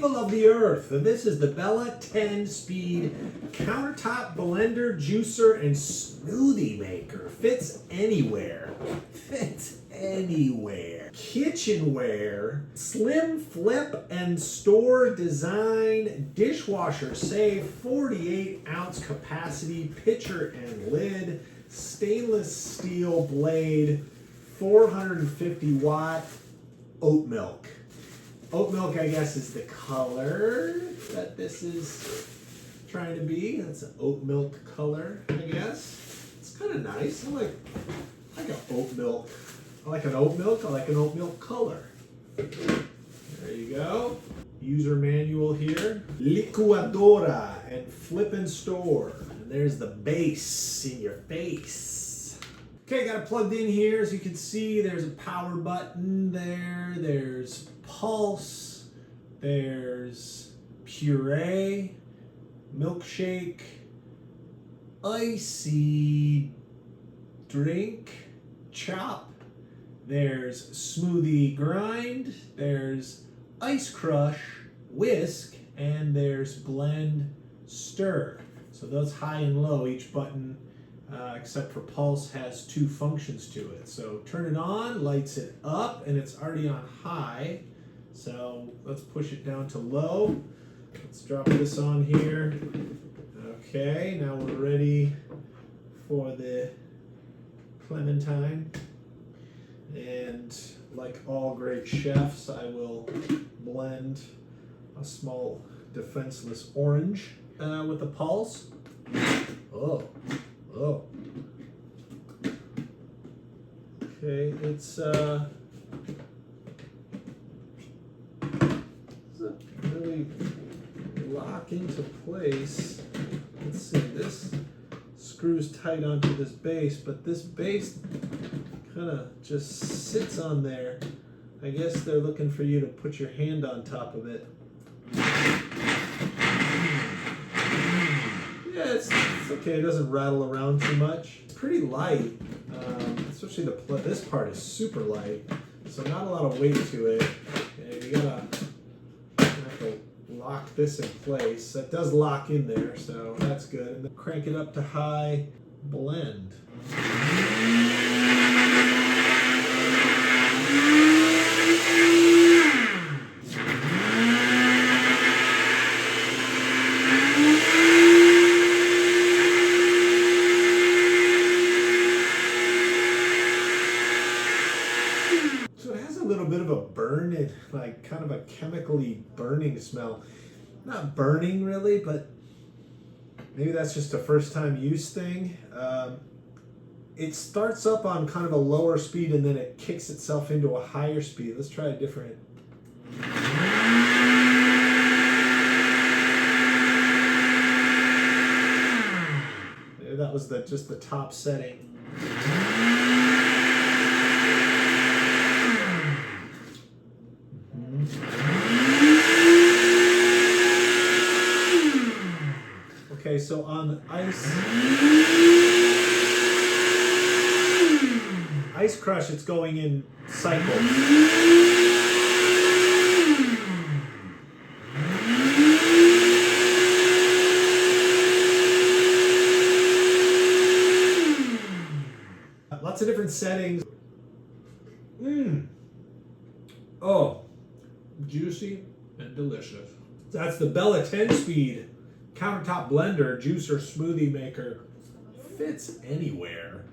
people of the earth, this is the Bella 10 Speed Countertop Blender, Juicer, and Smoothie Maker. Fits anywhere. Fits anywhere. Kitchenware, slim flip and store design, dishwasher safe, 48-ounce capacity, pitcher and lid, stainless steel blade, 450 watt, oat milk. Oat milk, I guess, is the color that this is trying to be. That's an oat milk color, I guess. It's kind of nice. I like an oat milk. I like an oat milk. I like an oat milk color. There you go. User manual here. Licuadora and flip and store. And there's the base in your face. Okay, got it plugged in here. As you can see, there's a power button there. There's pulse. There's puree, milkshake, icy drink, chop. There's smoothie grind. There's ice crush, whisk, and there's blend stir. So those high and low, each button except for pulse has two functions to it. So turn it on, lights it up, and it's already on high. So let's push it down to low. Let's drop this on here. Okay, now we're ready for the clementine. And like all great chefs, I will blend a small defenseless orange with a pulse. Oh. Okay, it's doesn't really lock into place. Let's see, this screws tight onto this base, but this base kind of just sits on there. I guess they're looking for you to put your hand on top of it. Yeah, it's okay. It doesn't rattle around too much. It's pretty light, especially this part is super light, so not a lot of weight to it. And you have to lock this in place. That does lock in there, so that's good. And then crank it up to high, blend. A little bit of a burn, like kind of a chemically burning smell. Not burning really, but maybe that's just a first time use thing. It starts up on kind of a lower speed and then it kicks itself into a higher speed. Let's try a different. Maybe that was just the top setting. Okay, so on the ice crush, it's going in cycles. Lots of different settings. Oh, juicy and delicious. That's the Bella 10 Speed Countertop Blender, Juicer, Smoothie Maker. Fits anywhere.